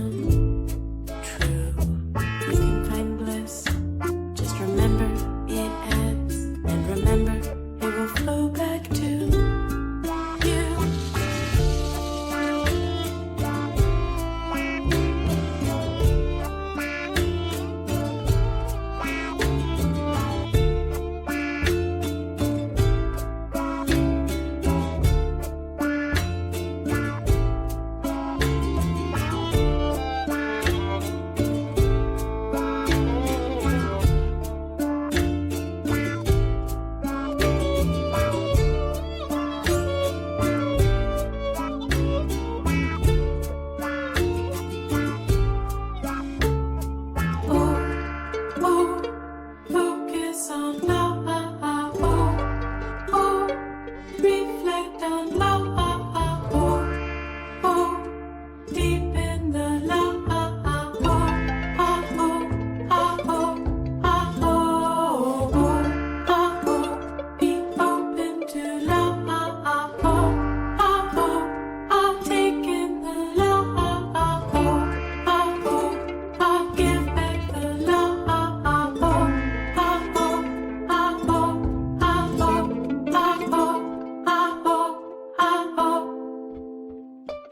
come true. You can find bliss. Just remember it ebbs, and remember it will flow back to you. Focus on love. Reflect on love. Deep in the love. Be open to love. Take in the love. Give back the love.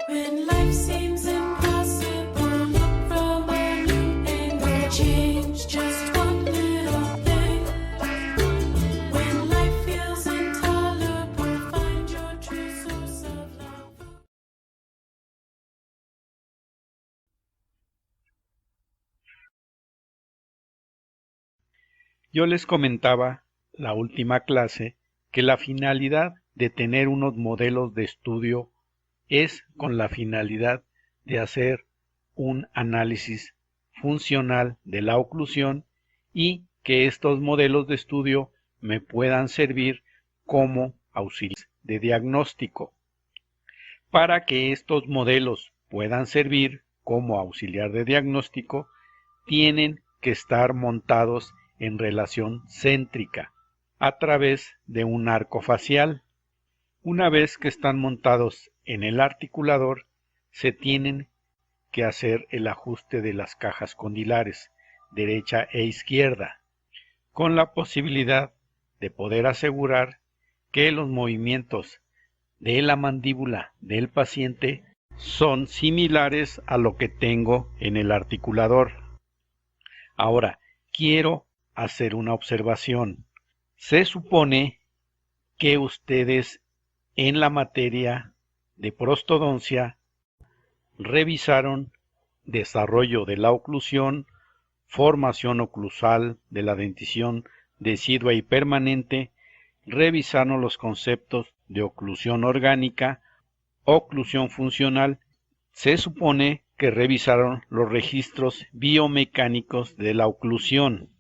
When life seems impossible, look from a new angle. Change just one little thing. When life feels intolerable, find your true source of love. Yo les comentaba la última clase que la finalidad de tener unos modelos de estudio es con la finalidad de hacer un análisis funcional de la oclusión y que estos modelos de estudio me puedan servir como auxiliares de diagnóstico. Para que estos modelos puedan servir como auxiliar de diagnóstico, tienen que estar montados en relación céntrica a través de un arco facial. Una vez que están montados en el articulador, se tienen que hacer el ajuste de las cajas condilares, derecha e izquierda, con la posibilidad de poder asegurar que los movimientos de la mandíbula del paciente son similares a lo que tengo en el articulador. Ahora, quiero hacer una observación. Se supone que ustedes en la materia de prostodoncia revisaron desarrollo de la oclusión, formación oclusal de la dentición decidua y permanente, revisaron los conceptos de oclusión orgánica, oclusión funcional. Se supone que revisaron los registros biomecánicos de la oclusión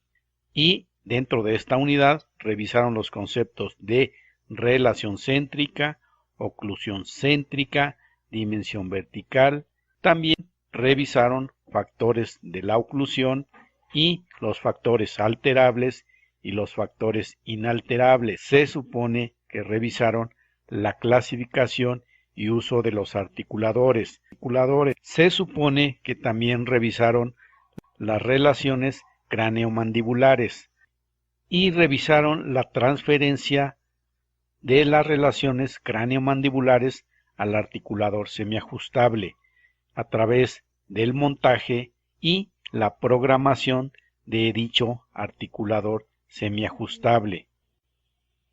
y dentro de esta unidad revisaron los conceptos de relación céntrica, oclusión céntrica, dimensión vertical. También revisaron factores de la oclusión y los factores alterables y los factores inalterables. Se supone que revisaron la clasificación y uso de los articuladores. Se supone que también revisaron las relaciones craneomandibulares y revisaron la transferencia de las relaciones craneomandibulares al articulador semiajustable a través del montaje y la programación de dicho articulador semiajustable.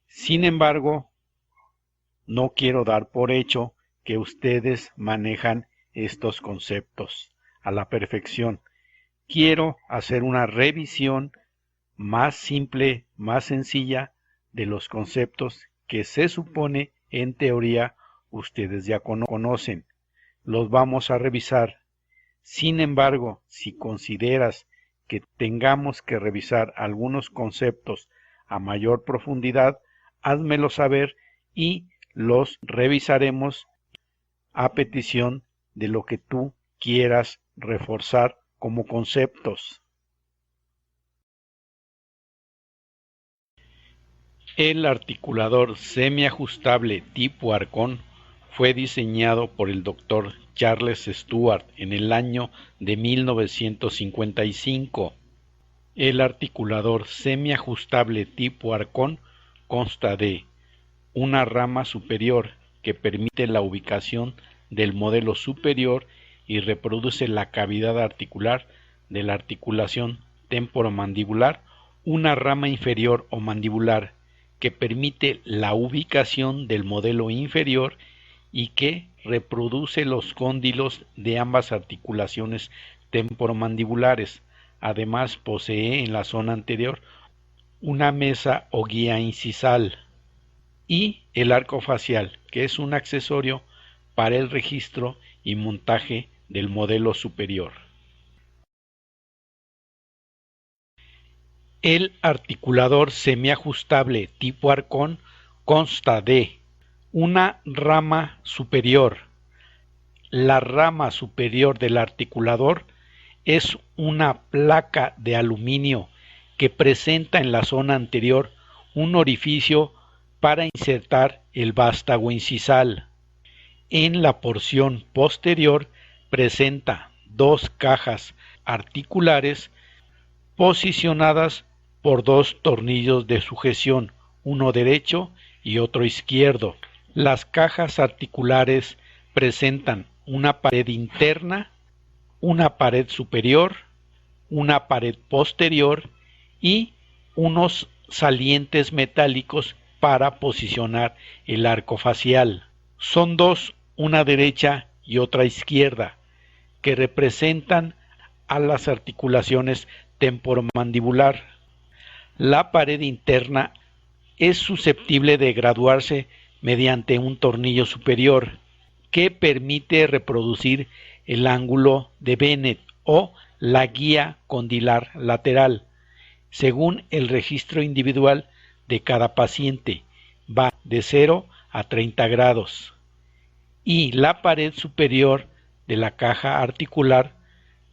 Sin embargo, no quiero dar por hecho que ustedes manejan estos conceptos a la perfección. Quiero hacer una revisión más simple, más sencilla de los conceptos que se supone en teoría ustedes ya conocen. Los vamos a revisar. Sin embargo, si consideras que tengamos que revisar algunos conceptos a mayor profundidad, házmelo saber y los revisaremos a petición de lo que tú quieras reforzar como conceptos. El articulador semiajustable tipo arcón fue diseñado por el Dr. Charles Stuart en el año de 1955. El articulador semiajustable tipo arcón consta de una rama superior que permite la ubicación del modelo superior y reproduce la cavidad articular de la articulación temporomandibular, una rama inferior o mandibular que permite la ubicación del modelo inferior y que reproduce los cóndilos de ambas articulaciones temporomandibulares. Además, posee en la zona anterior una mesa o guía incisal, y el arco facial, que es un accesorio para el registro y montaje del modelo superior. El articulador semiajustable tipo arcón consta de una rama superior. La rama superior del articulador es una placa de aluminio que presenta en la zona anterior un orificio para insertar el vástago incisal. En la porción posterior presenta dos cajas articulares posicionadas por dos tornillos de sujeción, uno derecho y otro izquierdo. Las cajas articulares presentan una pared interna, una pared superior, una pared posterior y unos salientes metálicos para posicionar el arco facial. Son dos, una derecha y otra izquierda, que representan a las articulaciones temporomandibular. La pared interna es susceptible de graduarse mediante un tornillo superior que permite reproducir el ángulo de Bennett o la guía condilar lateral, según el registro individual de cada paciente, va de 0 a 30 grados. Y la pared superior de la caja articular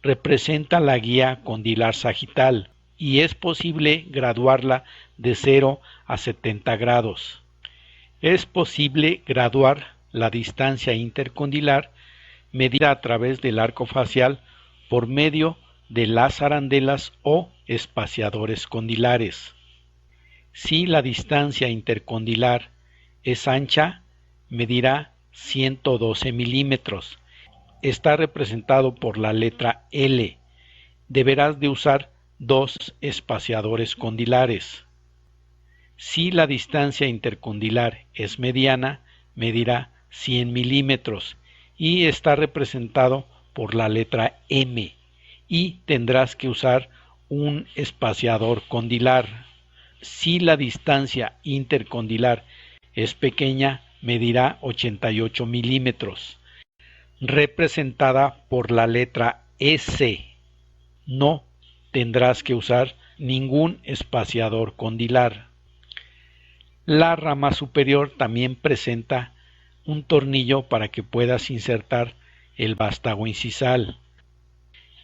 representa la guía condilar sagital y es posible graduarla de 0 a 70 grados. Es posible graduar la distancia intercondilar medida a través del arco facial por medio de las arandelas o espaciadores condilares. Si la distancia intercondilar es ancha, medirá 112 milímetros. Está representado por la letra L. Deberás de usar dos espaciadores condilares. Si la distancia intercondilar es mediana, medirá 100 milímetros y está representado por la letra M, y tendrás que usar un espaciador condilar. Si la distancia intercondilar es pequeña, medirá 88 milímetros, representada por la letra S. No tendrás que usar ningún espaciador condilar. La rama superior también presenta un tornillo para que puedas insertar el vástago incisal.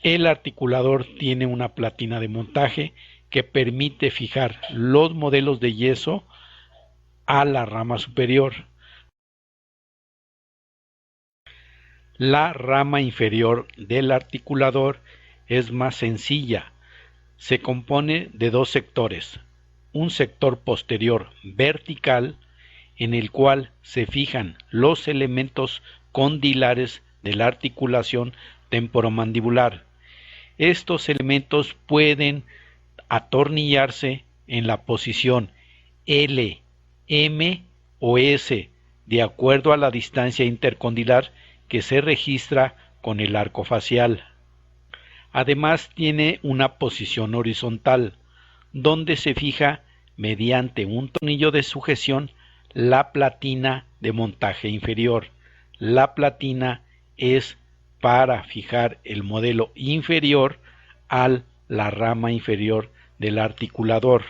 El articulador tiene una platina de montaje que permite fijar los modelos de yeso a la rama superior. La rama inferior del articulador es más sencilla. Se compone de dos sectores. Un sector posterior vertical en el cual se fijan los elementos condilares de la articulación temporomandibular. Estos elementos pueden atornillarse en la posición L, M o S, de acuerdo a la distancia intercondilar que se registra con el arco facial. Además tiene una posición horizontal, donde se fija mediante un tornillo de sujeción la platina de montaje inferior. La platina es para fijar el modelo inferior a la rama inferior del articulador.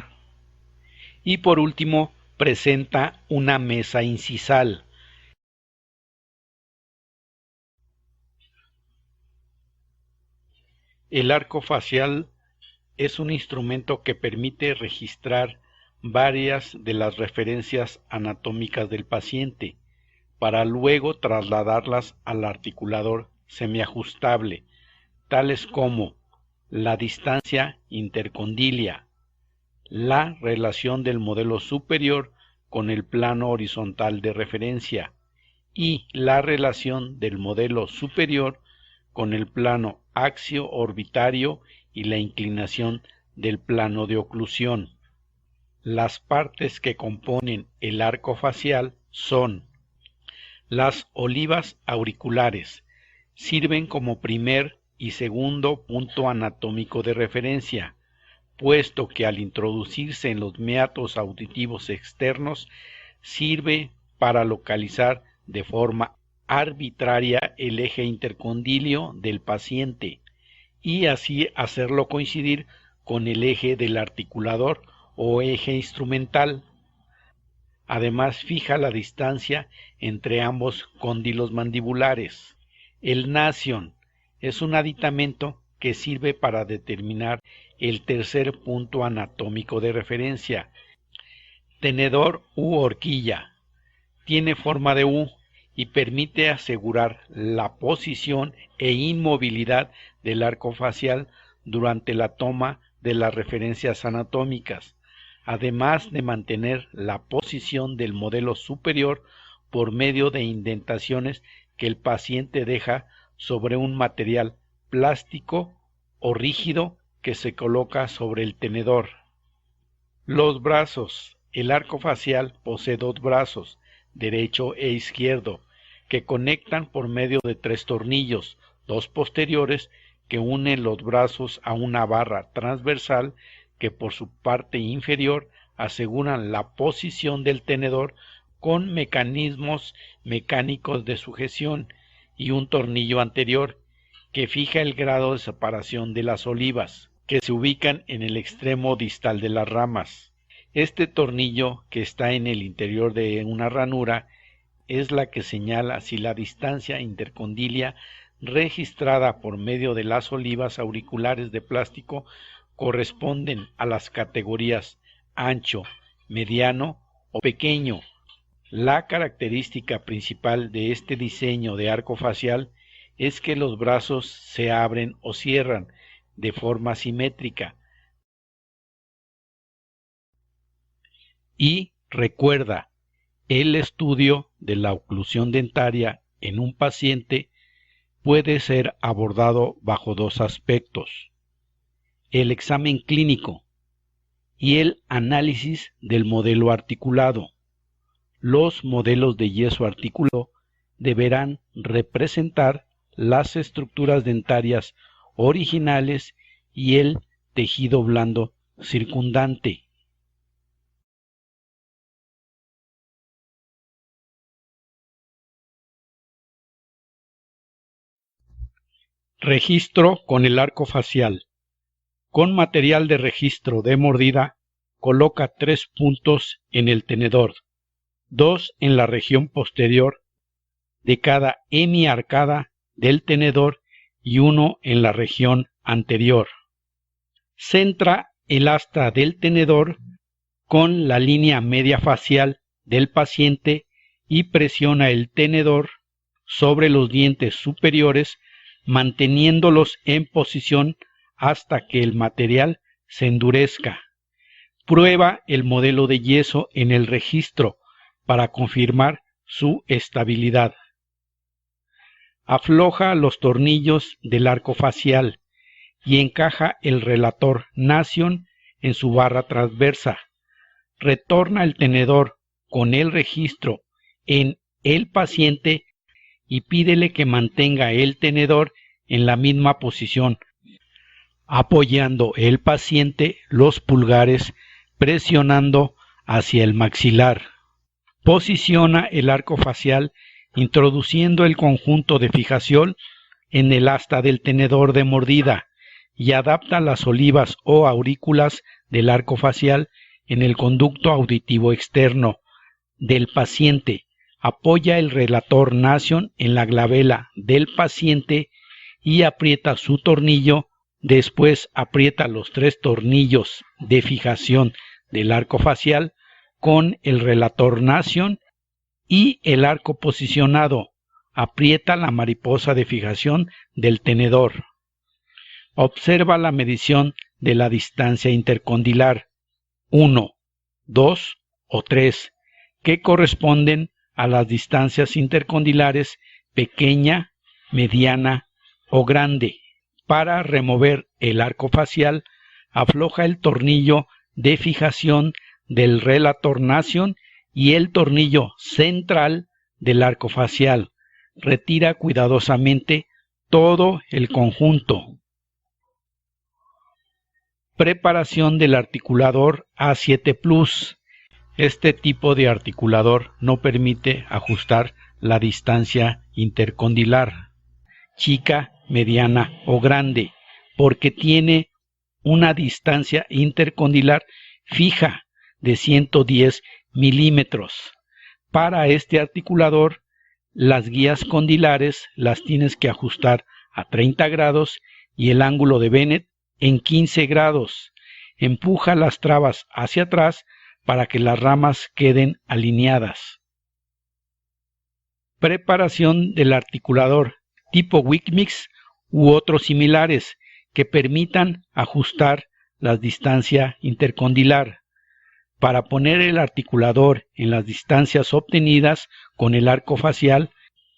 Y por último, presenta una mesa incisal. El arco facial es un instrumento que permite registrar varias de las referencias anatómicas del paciente, para luego trasladarlas al articulador semiajustable, tales como la distancia intercondilia, la relación del modelo superior con el plano horizontal de referencia y la relación del modelo superior con el plano axio-orbitario y la inclinación del plano de oclusión. Las partes que componen el arco facial son las olivas auriculares, sirven como primer y segundo punto anatómico de referencia, puesto que al introducirse en los meatos auditivos externos sirve para localizar de forma arbitraria el eje intercondilio del paciente y así hacerlo coincidir con el eje del articulador o eje instrumental. Además, fija la distancia entre ambos cóndilos mandibulares. El nasion es un aditamento que sirve para determinar el tercer punto anatómico de referencia. Tenedor u horquilla. Tiene forma de U y permite asegurar la posición e inmovilidad del arco facial durante la toma de las referencias anatómicas, además de mantener la posición del modelo superior por medio de indentaciones que el paciente deja sobre un material plástico o rígido que se coloca sobre el tenedor. Los brazos. El arco facial posee dos brazos, derecho e izquierdo, que conectan por medio de 3 tornillos, 2 posteriores, que unen los brazos a una barra transversal que por su parte inferior aseguran la posición del tenedor con mecanismos mecánicos de sujeción y un tornillo anterior que fija el grado de separación de las olivas, que se ubican en el extremo distal de las ramas. Este tornillo, que está en el interior de una ranura, es la que señala si la distancia intercondilia registrada por medio de las olivas auriculares de plástico corresponden a las categorías ancho, mediano o pequeño. La característica principal de este diseño de arco facial es que los brazos se abren o cierran de forma simétrica. Y recuerda, el estudio de la oclusión dentaria en un paciente puede ser abordado bajo 2 aspectos: el examen clínico y el análisis del modelo articulado. Los modelos de yeso articulado deberán representar las estructuras dentarias originales y el tejido blando circundante. Registro con el arco facial. Con material de registro de mordida, coloca 3 puntos en el tenedor, 2 en la región posterior de cada hemiarcada del tenedor y 1 en la región anterior. Centra el asta del tenedor con la línea media facial del paciente y presiona el tenedor sobre los dientes superiores, manteniéndolos en posición hasta que el material se endurezca. Prueba el modelo de yeso en el registro para confirmar su estabilidad. Afloja los tornillos del arco facial y encaja el relator nasion en su barra transversa. Retorna el tenedor con el registro en el paciente y pídele que mantenga el tenedor en la misma posición, apoyando el paciente los pulgares presionando hacia el maxilar. Posiciona el arco facial introduciendo el conjunto de fijación en el asta del tenedor de mordida y adapta las olivas o aurículas del arco facial en el conducto auditivo externo del paciente. Apoya el relator nasion en la glabela del paciente y aprieta su tornillo. Después aprieta los 3 tornillos de fijación del arco facial con el relator nasion y el arco posicionado. Aprieta la mariposa de fijación del tenedor. Observa la medición de la distancia intercondilar 1, 2 o 3, que corresponden a las distancias intercondilares pequeña, mediana o grande. Para remover el arco facial, afloja el tornillo de fijación del relator nation y el tornillo central del arco facial. Retira cuidadosamente todo el conjunto. Preparación del articulador A7 Plus. Este tipo de articulador no permite ajustar la distancia intercondilar, chica, mediana o grande, porque tiene una distancia intercondilar fija de 110 milímetros. Para este articulador, las guías condilares las tienes que ajustar a 30 grados y el ángulo de Bennett en 15 grados. Empuja las trabas hacia atrás para que las ramas queden alineadas. Preparación del articulador tipo Wicmix u otros similares que permitan ajustar la distancia intercondilar. Para poner el articulador en las distancias obtenidas con el arco facial,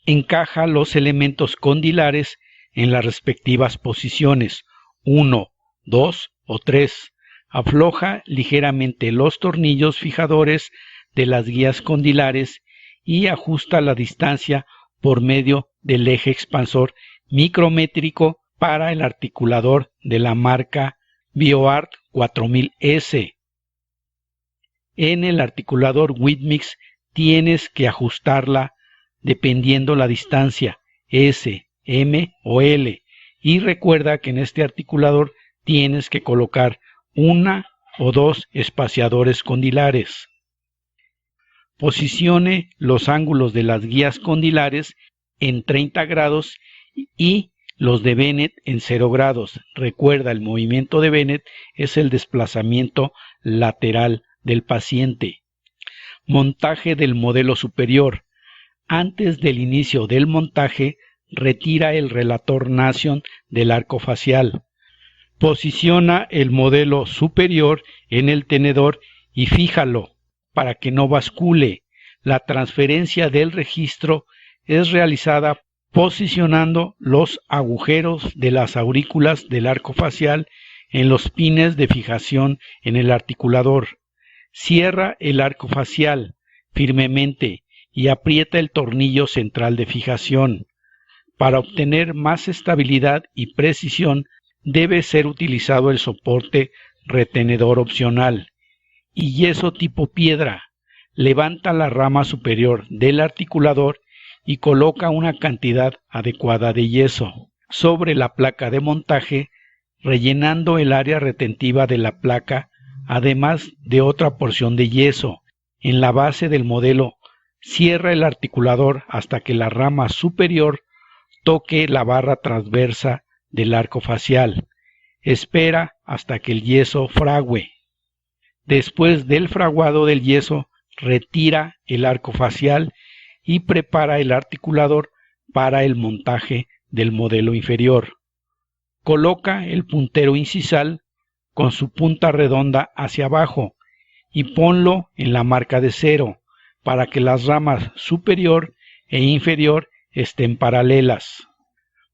encaja los elementos condilares en las respectivas posiciones 1, 2 o 3. Afloja ligeramente los tornillos fijadores de las guías condilares y ajusta la distancia por medio del eje expansor micrométrico para el articulador de la marca BioArt 4000S. En el articulador Wicmix tienes que ajustarla dependiendo la distancia S, M o L, y recuerda que en este articulador tienes que colocar una o dos espaciadores condilares. Posicione los ángulos de las guías condilares en 30 grados y los de Bennett en 0 grados. Recuerda, el movimiento de Bennett es el desplazamiento lateral del paciente. Montaje del modelo superior. Antes del inicio del montaje, retira el relator nation del arco facial. Posiciona el modelo superior en el tenedor y fíjalo para que no bascule. La transferencia del registro es realizada posicionando los agujeros de las aurículas del arco facial en los pines de fijación en el articulador. Cierra el arco facial firmemente y aprieta el tornillo central de fijación. Para obtener más estabilidad y precisión, debe ser utilizado el soporte retenedor opcional y yeso tipo piedra. Levanta la rama superior del articulador y coloca una cantidad adecuada de yeso sobre la placa de montaje, rellenando el área retentiva de la placa, además de otra porción de yeso. En la base del modelo, cierra el articulador hasta que la rama superior toque la barra transversa del arco facial. Espera hasta que el yeso fragüe. Después del fraguado del yeso, retira el arco facial y prepara el articulador para el montaje del modelo inferior. Coloca el puntero incisal con su punta redonda hacia abajo y ponlo en la marca de 0 para que las ramas superior e inferior estén paralelas.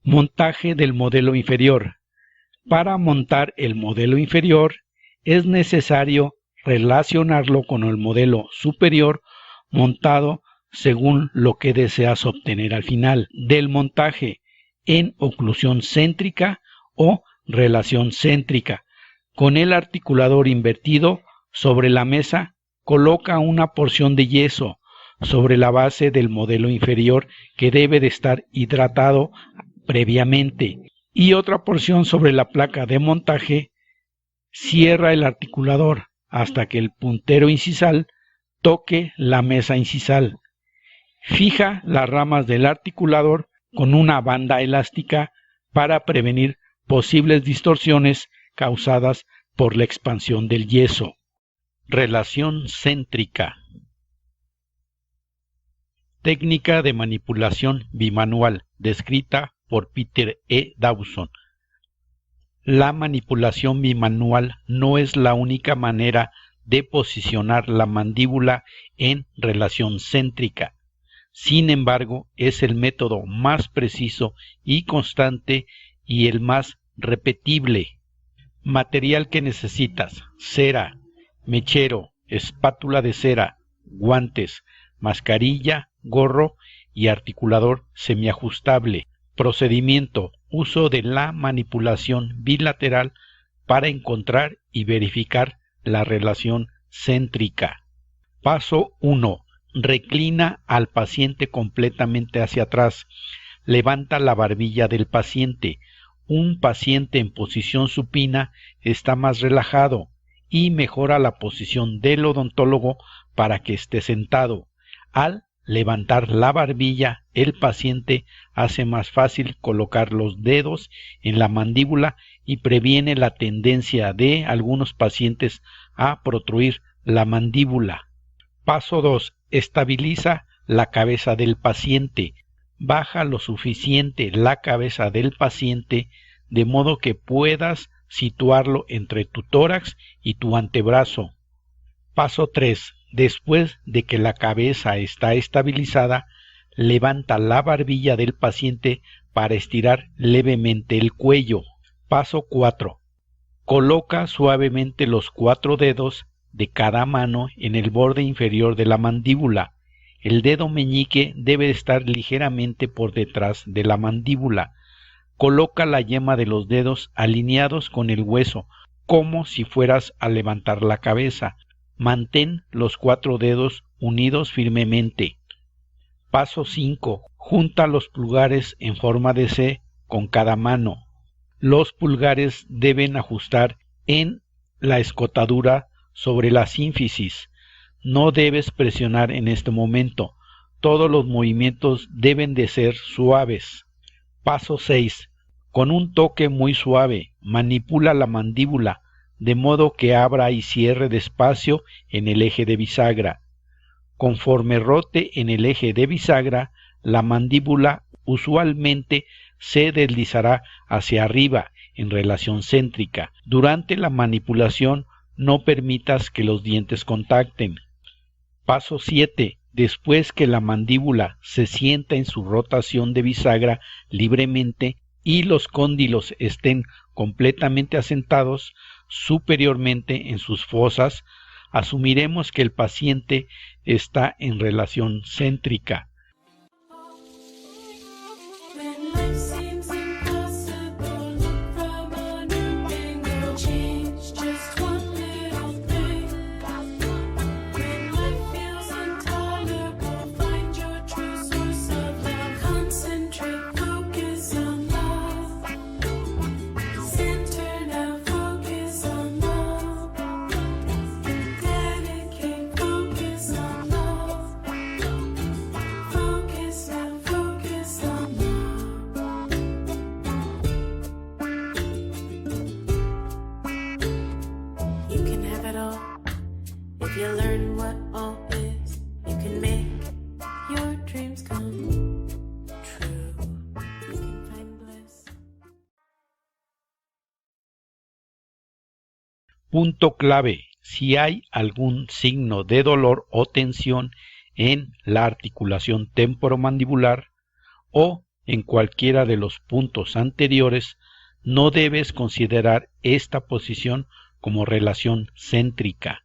Montaje del modelo inferior. Para montar el modelo inferior es necesario relacionarlo con el modelo superior montado según lo que deseas obtener al final del montaje, en oclusión céntrica o relación céntrica. Con el articulador invertido sobre la mesa, coloca una porción de yeso sobre la base del modelo inferior que debe de estar hidratado previamente y otra porción sobre la placa de montaje. Cierra el articulador hasta que el puntero incisal toque la mesa incisal. Fija las ramas del articulador con una banda elástica para prevenir posibles distorsiones causadas por la expansión del yeso. Relación céntrica. Técnica de manipulación bimanual, descrita por Peter E. Dawson. La manipulación bimanual no es la única manera de posicionar la mandíbula en relación céntrica. Sin embargo, es el método más preciso y constante y el más repetible. Material que necesitas: cera, mechero, espátula de cera, guantes, mascarilla, gorro y articulador semiajustable. Procedimiento: uso de la manipulación bilateral para encontrar y verificar la relación céntrica. Paso 1. Reclina al paciente completamente hacia atrás. Levanta la barbilla del paciente. Un paciente en posición supina está más relajado y mejora la posición del odontólogo para que esté sentado. Al levantar la barbilla, el paciente hace más fácil colocar los dedos en la mandíbula y previene la tendencia de algunos pacientes a protruir la mandíbula. Paso 2. Estabiliza la cabeza del paciente. Baja lo suficiente la cabeza del paciente de modo que puedas situarlo entre tu tórax y tu antebrazo. Paso 3. Después de que la cabeza está estabilizada, levanta la barbilla del paciente para estirar levemente el cuello. Paso 4. Coloca suavemente los 4 dedos de cada mano en el borde inferior de la mandíbula. El dedo meñique debe estar ligeramente por detrás de la mandíbula. Coloca la yema de los dedos alineados con el hueso, como si fueras a levantar la cabeza. Mantén los 4 dedos unidos firmemente. Paso 5. Junta los pulgares en forma de C con cada mano. Los pulgares deben ajustar en la escotadura sobre la sínfisis. No debes presionar en este momento. Todos los movimientos deben de ser suaves. Paso 6. Con un toque muy suave, manipula la mandíbula de modo que abra y cierre despacio en el eje de bisagra. Conforme rote en el eje de bisagra, la mandíbula usualmente se deslizará hacia arriba en relación céntrica. Durante la manipulación no permitas que los dientes contacten. Paso 7. Después que la mandíbula se sienta en su rotación de bisagra libremente y los cóndilos estén completamente asentados superiormente en sus fosas, asumiremos que el paciente está en relación céntrica. When life seems impossible, look from a new angle. Change just one little thing. When life feels intolerable, find your true source of love. Concentrate, focus on love. Center now, focus on love. Dedicate, focus on love. Focus now, focus on love. You can have it all if you learn what all is. You can make your dreams come true. You can find bliss. Punto clave: si hay algún signo de dolor o tensión en la articulación temporomandibular o en cualquiera de los puntos anteriores, no debes considerar esta posición como relación céntrica.